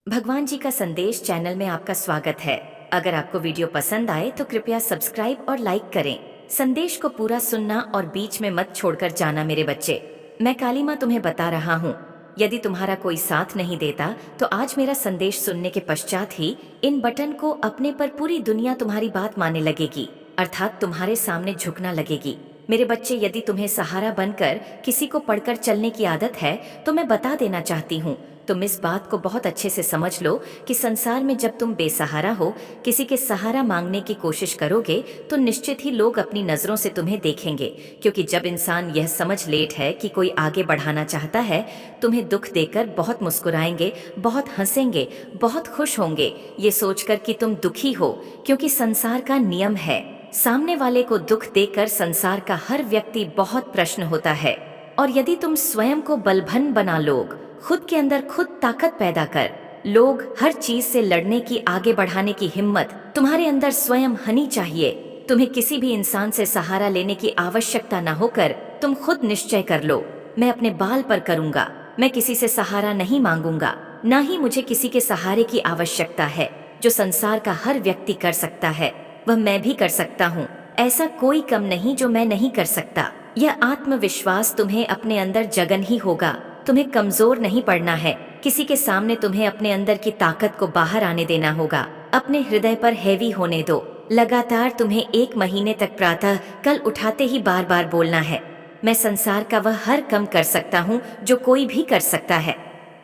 भगवान जी का संदेश चैनल में आपका स्वागत है। अगर आपको वीडियो पसंद आए तो कृपया सब्सक्राइब और लाइक करें। संदेश को पूरा सुनना और बीच में मत छोड़कर जाना मेरे बच्चे। मैं काली माँ तुम्हें बता रहा हूँ, यदि तुम्हारा कोई साथ नहीं देता तो आज मेरा संदेश सुनने के पश्चात ही इन बटन को अपने पर पूरी दुनिया तुम्हारी बात मानने लगेगी, अर्थात तुम्हारे सामने झुकना लगेगी। मेरे बच्चे, यदि तुम्हें सहारा बनकर किसी को पढ़कर चलने की आदत है तो मैं बता देना चाहती हूँ, तुम इस बात को बहुत अच्छे से समझ लो कि संसार में जब तुम बेसहारा हो, किसी के सहारा मांगने की कोशिश करोगे तो निश्चित ही लोग अपनी नजरों से तुम्हें देखेंगे। क्योंकि जब इंसान यह समझ लेट है कि कोई आगे बढ़ाना चाहता है, तुम्हें दुख देकर बहुत मुस्कुराएंगे, बहुत हंसेंगे, बहुत खुश होंगे, ये सोचकर कि तुम दुखी हो। क्योंकि संसार का नियम है, सामने वाले को दुख देकर संसार का हर व्यक्ति बहुत प्रश्न होता है। और यदि तुम स्वयं को बलवान बना लोग, खुद के अंदर खुद ताकत पैदा कर लोग, हर चीज से लड़ने की, आगे बढ़ाने की हिम्मत तुम्हारे अंदर स्वयं हनी चाहिए। तुम्हें किसी भी इंसान से सहारा लेने की आवश्यकता न होकर तुम खुद निश्चय कर लो, मैं अपने बाल पर करूंगा, मैं किसी से सहारा नहीं मांगूंगा, ना ही मुझे किसी के सहारे की आवश्यकता है। जो संसार का हर व्यक्ति कर सकता है वह मैं भी कर सकता हूँ। ऐसा कोई कम नहीं जो मैं नहीं कर सकता। यह आत्मविश्वास तुम्हें अपने अंदर जगन ही होगा। तुम्हें कमजोर नहीं पड़ना है, किसी के सामने तुम्हें अपने अंदर की ताकत को बाहर आने देना होगा। अपने हृदय पर हैवी होने दो। लगातार तुम्हें 1 महीने तक प्रातः कल उठाते ही बार बार बोलना है, मैं संसार का वह हर कम कर सकता हूँ जो कोई भी कर सकता है।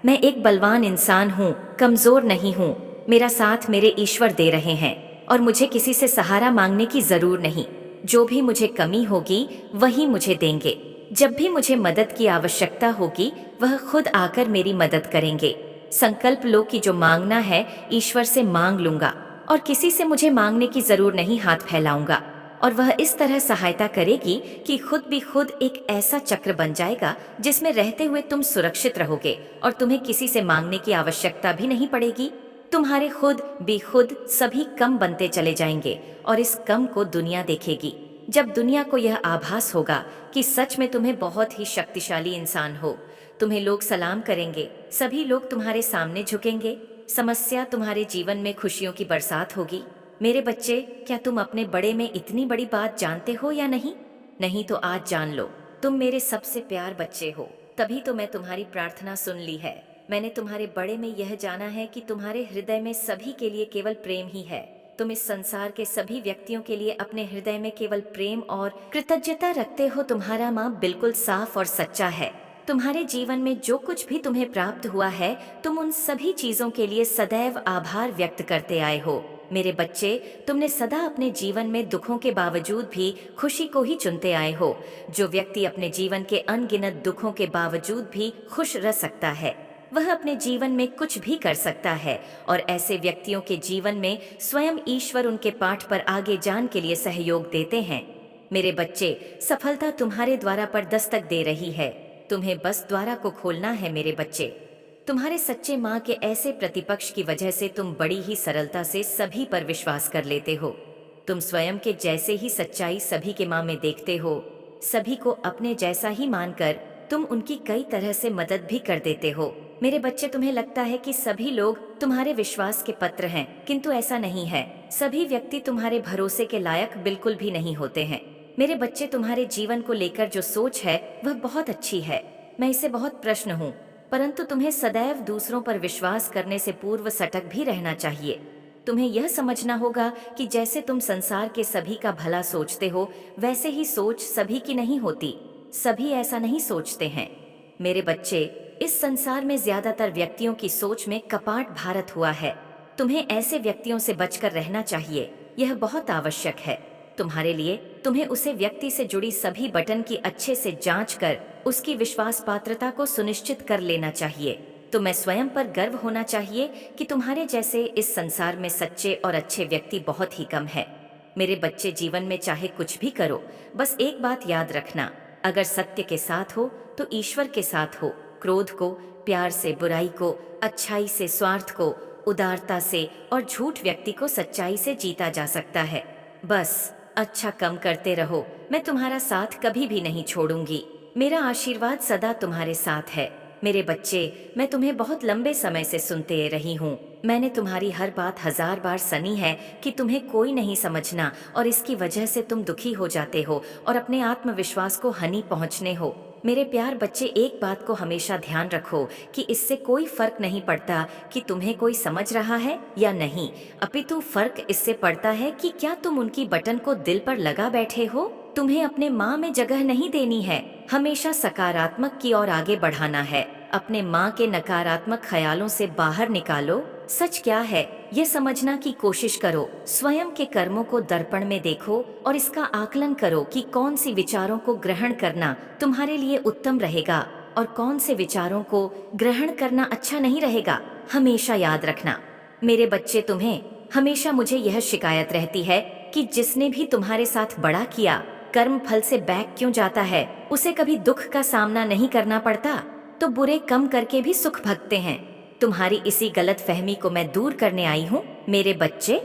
मैं एक बलवान इंसान हूँ, कमजोर नहीं हूँ। मेरा साथ मेरे ईश्वर दे रहे हैं और मुझे किसी से सहारा मांगने की जरूर नहीं। जो भी मुझे कमी होगी वही मुझे देंगे। जब भी मुझे मदद की आवश्यकता होगी वह खुद आकर मेरी मदद करेंगे। संकल्प लो कि जो मांगना है ईश्वर से मांग लूंगा और किसी से मुझे मांगने की जरूर नहीं हाथ फैलाऊंगा। और वह इस तरह सहायता करेगी कि खुद भी खुद एक ऐसा चक्र बन जाएगा जिसमें रहते हुए तुम सुरक्षित रहोगे और तुम्हें किसी से मांगने की आवश्यकता भी नहीं पड़ेगी। तुम्हारे खुद भी खुद सभी कम बनते चले जाएंगे और इस कम को दुनिया देखेगी। जब दुनिया को यह आभास होगा कि सच में तुम्हें बहुत ही शक्तिशाली इंसान हो, तुम्हें लोग सलाम करेंगे, सभी लोग तुम्हारे सामने झुकेंगे, समस्या तुम्हारे जीवन में खुशियों की बरसात होगी। मेरे बच्चे, क्या तुम अपने बड़े में इतनी बड़ी बात जानते हो या नहीं? नहीं तो आज जान लो, तुम मेरे सबसे प्यार बच्चे हो, तभी तो मैं तुम्हारी प्रार्थना सुन ली है। मैंने तुम्हारे बड़े में यह जाना है कि तुम्हारे हृदय में सभी के लिए केवल प्रेम ही है। तुम इस संसार के सभी व्यक्तियों के लिए अपने हृदय में केवल प्रेम और कृतज्ञता रखते हो। तुम्हारा माँ बिल्कुल साफ और सच्चा है। तुम्हारे जीवन में जो कुछ भी तुम्हें प्राप्त हुआ है, तुम उन सभी चीजों के लिए सदैव आभार व्यक्त करते आए हो। मेरे बच्चे, तुमने सदा अपने जीवन में दुखों के बावजूद भी खुशी को ही चुनते आए हो। जो व्यक्ति अपने जीवन के अनगिनत दुखों के बावजूद भी खुश रह सकता है, वह अपने जीवन में कुछ भी कर सकता है। और ऐसे व्यक्तियों के जीवन में स्वयं ईश्वर उनके पाठ पर आगे जान के लिए सहयोग देते हैं। मेरे बच्चे, सफलता तुम्हारे द्वारा पर दस्तक दे रही है, तुम्हें बस द्वारा को खोलना है। मेरे बच्चे, तुम्हारे सच्चे माँ के ऐसे प्रतिपक्ष की वजह से तुम बड़ी ही सरलता से सभी पर विश्वास कर लेते हो। तुम स्वयं के जैसे ही सच्चाई सभी के माँ में देखते हो। सभी को अपने जैसा ही मानकर तुम उनकी कई तरह से मदद भी कर देते हो। मेरे बच्चे, तुम्हें लगता है कि सभी लोग तुम्हारे विश्वास के पात्र हैं, किंतु ऐसा नहीं है। सभी व्यक्ति तुम्हारे भरोसे के लायक बिल्कुल भी नहीं होते हैं। मेरे बच्चे, तुम्हारे जीवन को लेकर जो सोच है वह बहुत अच्छी है, मैं इसे बहुत प्रश्न हूँ। परंतु तुम्हें सदैव दूसरों पर विश्वास करने से पूर्व सतर्क भी रहना चाहिए। तुम्हें यह समझना होगा कि जैसे तुम संसार के सभी का भला सोचते हो, वैसे ही सोच सभी की नहीं होती। सभी ऐसा नहीं सोचते हैं। मेरे बच्चे, इस संसार में ज्यादातर व्यक्तियों की सोच में कपाट भारत हुआ है। तुम्हें ऐसे व्यक्तियों से बचकर रहना चाहिए, यह बहुत आवश्यक है तुम्हारे लिए। तुम्हें उसे व्यक्ति से जुड़ी सभी बटन की अच्छे से जांच कर उसकी विश्वास पात्रता को सुनिश्चित कर लेना चाहिए। तुम्हें स्वयं पर गर्व होना चाहिए कि तुम्हारे जैसे इस संसार में सच्चे और अच्छे व्यक्ति बहुत ही कम है। मेरे बच्चे, जीवन में चाहे कुछ भी करो, बस एक बात याद रखना, अगर सत्य के साथ हो तो ईश्वर के साथ हो। क्रोध को प्यार से, बुराई को अच्छाई से, स्वार्थ को उदारता से और झूठ व्यक्ति को सच्चाई से जीता जा सकता है। बस अच्छा कम करते रहो, मैं तुम्हारा साथ कभी भी नहीं छोड़ूंगी। मेरा आशीर्वाद सदा तुम्हारे साथ है। मेरे बच्चे, मैं तुम्हें बहुत लंबे समय से सुनते रही हूँ। मैंने तुम्हारी हर बात 1000 बार सुनी है कि तुम्हें कोई नहीं समझना और इसकी वजह से तुम दुखी हो जाते हो और अपने आत्मविश्वास को हानि पहुँचने हो। मेरे प्यार बच्चे, एक बात को हमेशा ध्यान रखो कि इससे कोई फर्क नहीं पड़ता कि तुम्हें कोई समझ रहा है या नहीं, अपितु फर्क इससे पड़ता है कि क्या तुम उनकी बटन को दिल पर लगा बैठे हो। तुम्हें अपने माँ में जगह नहीं देनी है, हमेशा सकारात्मक की ओर आगे बढ़ाना है। अपने माँ के नकारात्मक ख्यालों से बाहर निकालो। सच क्या है ये समझना की कोशिश करो। स्वयं के कर्मों को दर्पण में देखो और इसका आकलन करो कि कौन सी विचारों को ग्रहण करना तुम्हारे लिए उत्तम रहेगा और कौन से विचारों को ग्रहण करना अच्छा नहीं रहेगा। हमेशा याद रखना मेरे बच्चे, तुम्हें हमेशा मुझे यह शिकायत रहती है कि जिसने भी तुम्हारे साथ बड़ा किया, कर्म फल से बैक क्यों जाता है, उसे कभी दुख का सामना नहीं करना पड़ता, तो बुरे कम करके भी सुख भगते हैं। तुम्हारी इसी गलत फहमी को मैं दूर करने आई हूँ। मेरे बच्चे,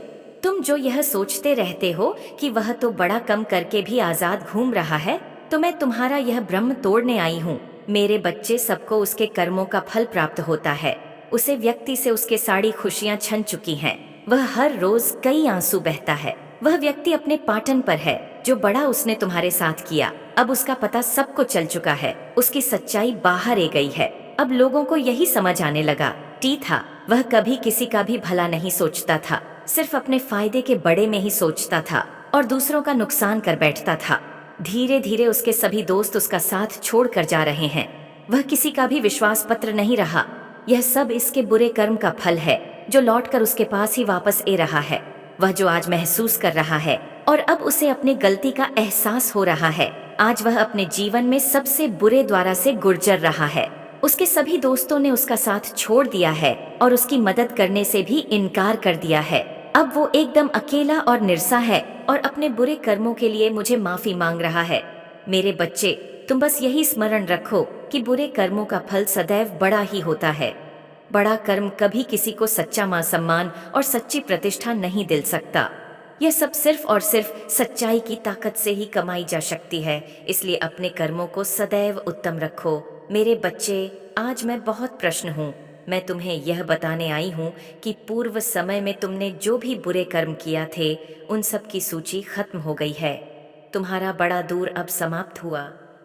तुम जो यह सोचते रहते हो कि वह तो बड़ा कम करके भी आजाद घूम रहा है, तो मैं तुम्हारा यह भ्रम तोड़ने आई हूँ। मेरे बच्चे, सबको उसके कर्मों का फल प्राप्त होता है। उसे व्यक्ति से उसके सारी खुशियाँ छन चुकी हैं। वह हर रोज कई आंसू बहता है। वह व्यक्ति अपने पाटन पर है। जो बड़ा उसने तुम्हारे साथ किया, अब उसका पता सबको चल चुका है। उसकी सच्चाई बाहर आ गई है। अब लोगों को यही समझ आने लगा टी था, वह कभी किसी का भी भला नहीं सोचता था, सिर्फ अपने फायदे के बड़े में ही सोचता था और दूसरों का नुकसान कर बैठता था। धीरे धीरे उसके सभी दोस्त उसका साथ छोड़ कर जा रहे हैं। वह किसी का भी विश्वास पात्र नहीं रहा। यह सब इसके बुरे कर्म का फल है जो लौटकर उसके पास ही वापस आ रहा है। वह जो आज महसूस कर रहा है और अब उसे अपनी गलती का एहसास हो रहा है। आज वह अपने जीवन में सबसे बुरे द्वारा से गुजर रहा है। उसके सभी दोस्तों ने उसका साथ छोड़ दिया है और उसकी मदद करने से भी इनकार कर दिया है। अब वो एकदम अकेला और निरसा है और अपने बुरे कर्मों के लिए मुझे माफी मांग रहा है। मेरे बच्चे, तुम बस यही स्मरण रखो कि बुरे कर्मों का फल सदैव बड़ा ही होता है। बड़ा कर्म कभी किसी को सच्चा मान सम्मान और सच्ची प्रतिष्ठा नहीं दिल सकता। यह सब सिर्फ और सिर्फ सच्चाई की ताकत से ही कमाई जा सकती है। इसलिए अपने कर्मों को सदैव उत्तम रखो। मेरे बच्चे, आज मैं बहुत प्रश्न हूँ। मैं तुम्हें यह बताने आई हूँ कि पूर्व समय में तुमने जो भी बुरे कर्म किया थे, उन सब की सूची खत्म हो गई है। तुम्हारा बड़ा दूर अब समाप्त हुआ।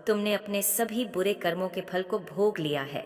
तुमने अपने सभी बुरे कर्मों के फल को भोग लिया है।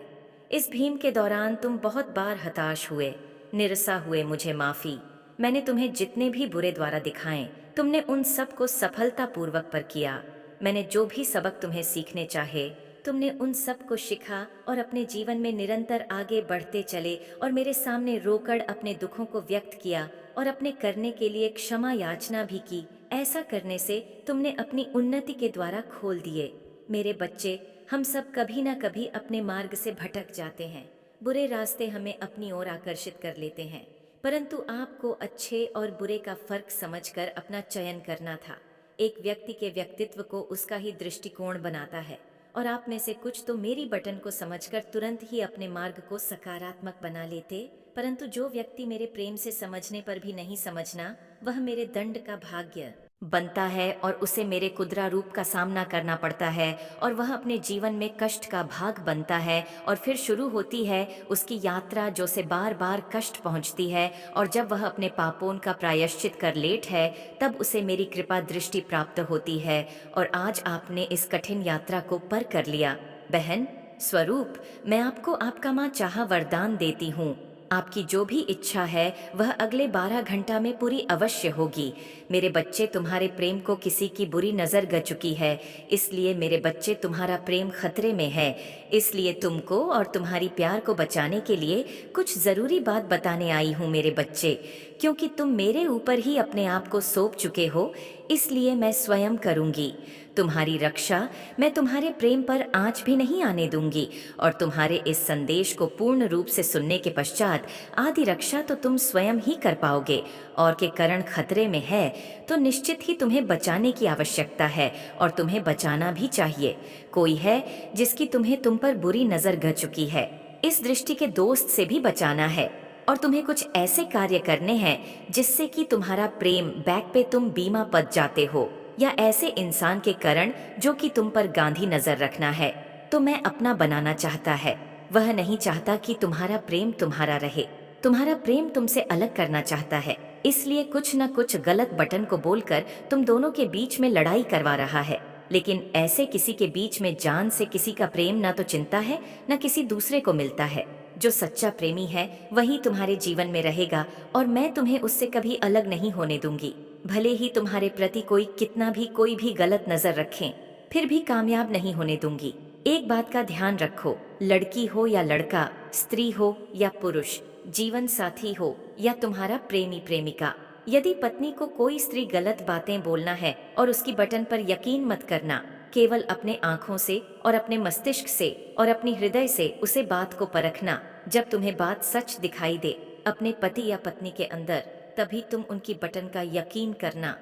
इस भीम के दौरान तुम बहुत बार हताश हुए, निरसा हुए। मुझे माफी। मैंने तुम्हें जितने भी बुरे द्वारा दिखाएं, तुमने उन सब को सफलतापूर्वक पर किया। मैंने जो भी सबक तुम्हें सीखने चाहे, तुमने उन सब को सीखा और अपने जीवन में निरंतर आगे बढ़ते चले और मेरे सामने रोकर अपने दुखों को व्यक्त किया और अपने करने के लिए क्षमा याचना भी की। ऐसा करने से तुमने अपनी उन्नति के द्वारा खोल दिए। मेरे बच्चे, हम सब कभी ना कभी अपने मार्ग से भटक जाते हैं। बुरे रास्ते हमें अपनी ओर आकर्षित कर लेते हैं, परंतु आपको अच्छे और बुरे का फर्क समझकर अपना चयन करना था। एक व्यक्ति के व्यक्तित्व को उसका ही दृष्टिकोण बनाता है और आप में से कुछ तो मेरी बटन को समझकर तुरंत ही अपने मार्ग को सकारात्मक बना लेते, परंतु जो व्यक्ति मेरे प्रेम से समझने पर भी नहीं समझना, वह मेरे दंड का भाग्य बनता है और उसे मेरे कुद्रा रूप का सामना करना पड़ता है और वह अपने जीवन में कष्ट का भाग बनता है और फिर शुरू होती है उसकी यात्रा जो से बार बार कष्ट पहुंचती है। और जब वह अपने पापों का प्रायश्चित कर लेट है, तब उसे मेरी कृपा दृष्टि प्राप्त होती है और आज आपने इस कठिन यात्रा को पार कर लिया। बहन स्वरूप, मैं आपको आपका माँ चाहा वरदान देती हूँ। आपकी जो भी इच्छा है वह अगले 12 घंटा में पूरी अवश्य होगी। मेरे बच्चे, तुम्हारे प्रेम को किसी की बुरी नज़र लग चुकी है, इसलिए मेरे बच्चे तुम्हारा प्रेम खतरे में है। इसलिए तुमको और तुम्हारी प्यार को बचाने के लिए कुछ ज़रूरी बात बताने आई हूँ मेरे बच्चे। क्योंकि तुम मेरे ऊपर ही अपने आप को सौंप चुके हो, इसलिए मैं स्वयं करूँगी तुम्हारी रक्षा। मैं तुम्हारे प्रेम पर आँच भी नहीं आने दूंगी और तुम्हारे इस संदेश को पूर्ण रूप से सुनने के पश्चात आदि रक्षा तो तुम स्वयं ही कर पाओगे। और के कारण खतरे में है तो निश्चित ही तुम्हें बचाने की आवश्यकता है और तुम्हें बचाना भी चाहिए। कोई है जिसकी तुम्हें तुम पर बुरी नज़र लग चुकी है, इस दृष्टि के दोस्त से भी बचाना है और तुम्हें कुछ ऐसे कार्य करने हैं जिससे कि तुम्हारा प्रेम बैक पे तुम बीमा पद जाते हो, या ऐसे इंसान के कारण जो कि तुम पर गांधी नजर रखना है तो मैं अपना बनाना चाहता है। वह नहीं चाहता कि तुम्हारा प्रेम तुम्हारा रहे। तुम्हारा प्रेम तुमसे अलग करना चाहता है, इसलिए कुछ न कुछ गलत बटन को बोलकर तुम दोनों के बीच में लड़ाई करवा रहा है। लेकिन ऐसे किसी के बीच में जान से किसी का प्रेम ना तो चिंता है, न किसी दूसरे को मिलता है। जो सच्चा प्रेमी है वही तुम्हारे जीवन में रहेगा, और मैं तुम्हें उससे कभी अलग नहीं होने दूंगी। भले ही तुम्हारे प्रति कोई भी गलत नजर रखें, फिर भी कामयाब नहीं होने दूंगी। एक बात का ध्यान रखो, लड़की हो या लड़का, स्त्री हो या पुरुष, जीवन साथी हो या तुम्हारा प्रेमी प्रेमिका, यदि पत्नी को कोई स्त्री गलत बातें बोलना है और उसकी बटन पर यकीन मत करना। केवल अपने आंखों से और अपने मस्तिष्क से और अपनी हृदय से उसे बात को परखना। जब तुम्हें बात सच दिखाई दे अपने पति या पत्नी के अंदर, तभी तुम उनकी बटन का यकीन करना।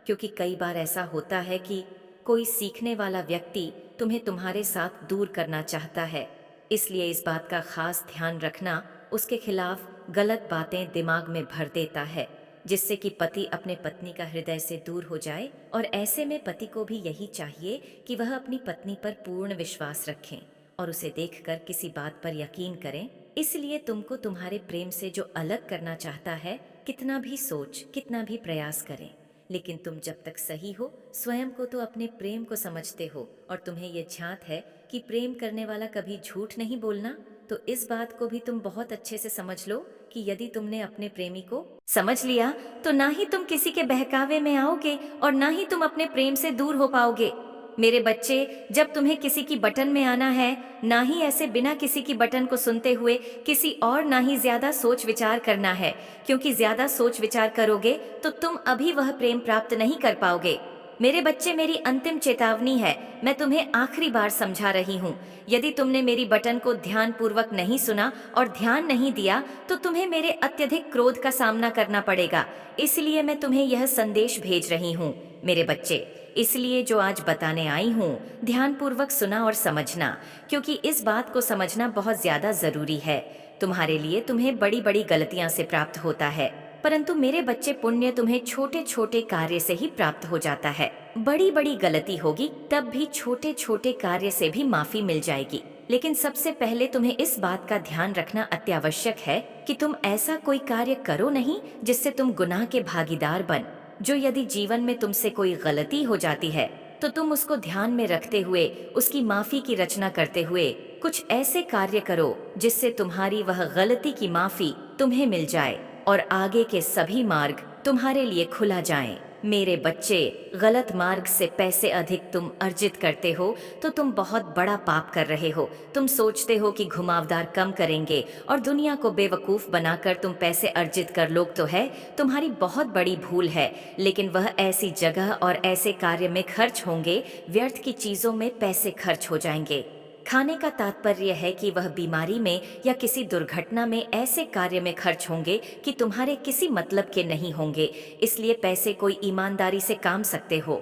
क्योंकि कई बार ऐसा होता है कि कोई सीखने वाला व्यक्ति तुम्हें तुम्हारे साथ दूर करना चाहता है। इसलिए इस बात का खास ध्यान रखना, उसके खिलाफ गलत बातें दिमाग में भर देता है, जिससे कि पति अपने पत्नी का हृदय से दूर हो जाए। और ऐसे में पति को भी यही चाहिए कि वह अपनी पत्नी पर पूर्ण विश्वास रखें और उसे देखकर किसी बात पर यकीन करें। इसलिए तुमको तुम्हारे प्रेम से जो अलग करना चाहता है, कितना भी सोच, कितना भी प्रयास करें, लेकिन तुम जब तक सही हो, स्वयं को तो अपने प्रेम को समझते हो और तुम्हें यह ज्ञात है कि प्रेम करने वाला कभी झूठ नहीं बोलना, तो इस बात को भी तुम बहुत अच्छे से समझ लो कि यदि तुमने अपने प्रेमी को समझ लिया, तो ना ही तुम किसी के बहकावे में आओगे और ना ही तुम अपने प्रेम से दूर हो पाओगे। मेरे बच्चे, जब तुम्हें किसी की बटन में आना है, ना ही ऐसे बिना किसी की बटन को सुनते हुए किसी और, ना ही ज्यादा सोच विचार करना है। क्योंकि ज्यादा सोच विचार करोगे तो तुम अभी वह प्रेम प्राप्त नहीं कर पाओगे। मेरे बच्चे, मेरी अंतिम चेतावनी है, मैं तुम्हें आखिरी बार समझा रही हूँ। यदि तुमने मेरी बटन को ध्यान पूर्वक नहीं सुना और ध्यान नहीं दिया, तो तुम्हें मेरे अत्यधिक क्रोध का सामना करना पड़ेगा। इसलिए मैं तुम्हें यह संदेश भेज रही हूँ मेरे बच्चे। इसलिए जो आज बताने आई हूँ, ध्यान पूर्वक सुना और समझना, क्योंकि इस बात को समझना बहुत ज्यादा जरूरी है। तुम्हारे लिए तुम्हें बड़ी बड़ी गलतियां से प्राप्त होता है, परंतु मेरे बच्चे, पुण्य तुम्हें छोटे छोटे कार्य से ही प्राप्त हो जाता है। बड़ी बड़ी गलती होगी तब भी छोटे छोटे कार्य से भी माफी मिल जाएगी। लेकिन सबसे पहले तुम्हें इस बात का ध्यान रखना अत्यावश्यक है कि तुम ऐसा कोई कार्य करो नहीं जिससे तुम गुनाह के भागीदार बन। जो यदि जीवन में तुमसे कोई गलती हो जाती है, तो तुम उसको ध्यान में रखते हुए उसकी माफी की रचना करते हुए कुछ ऐसे कार्य करो जिससे तुम्हारी वह गलती की माफी तुम्हें मिल जाए और आगे के सभी मार्ग तुम्हारे लिए खुला जाएं। मेरे बच्चे, गलत मार्ग से पैसे अधिक तुम अर्जित करते हो तो तुम बहुत बड़ा पाप कर रहे हो। तुम सोचते हो कि घुमावदार कम करेंगे और दुनिया को बेवकूफ बनाकर तुम पैसे अर्जित कर लोग, तो है तुम्हारी बहुत बड़ी भूल है। लेकिन वह ऐसी जगह और ऐसे कार्य में खर्च होंगे, व्यर्थ की चीजों में पैसे खर्च हो जाएंगे। खाने का तात्पर्य है कि वह बीमारी में या किसी दुर्घटना में ऐसे कार्य में खर्च होंगे कि तुम्हारे किसी मतलब के नहीं होंगे। इसलिए पैसे कोई ईमानदारी से काम सकते हो।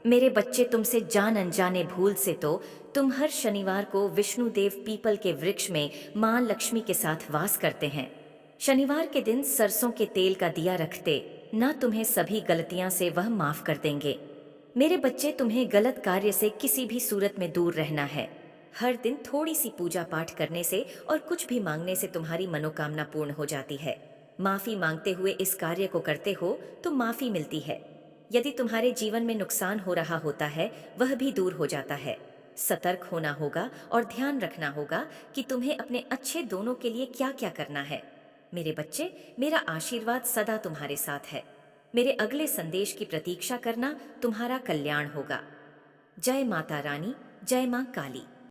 मेरे बच्चे, तुमसे जान अनजाने भूल से तो तुम हर शनिवार को विष्णुदेव पीपल के वृक्ष में मां लक्ष्मी के साथ वास करते हैं। शनिवार के दिन सरसों के तेल का दिया रखते ना, तुम्हें सभी गलतियां से वह माफ कर देंगे। मेरे बच्चे, तुम्हें गलत कार्य से किसी भी सूरत में दूर रहना है। हर दिन थोड़ी सी पूजा पाठ करने से और कुछ भी मांगने से तुम्हारी मनोकामना पूर्ण हो जाती है। माफी मांगते हुए इस कार्य को करते हो तो माफी मिलती है। यदि तुम्हारे जीवन में नुकसान हो रहा होता है, वह भी दूर हो जाता है। सतर्क होना होगा और ध्यान रखना होगा कि तुम्हें अपने अच्छे दोनों के लिए क्या क्या करना है। मेरे बच्चे, मेरा आशीर्वाद सदा तुम्हारे साथ है। मेरे अगले संदेश की प्रतीक्षा करना, तुम्हारा कल्याण होगा। जय माता रानी, जय मां काली।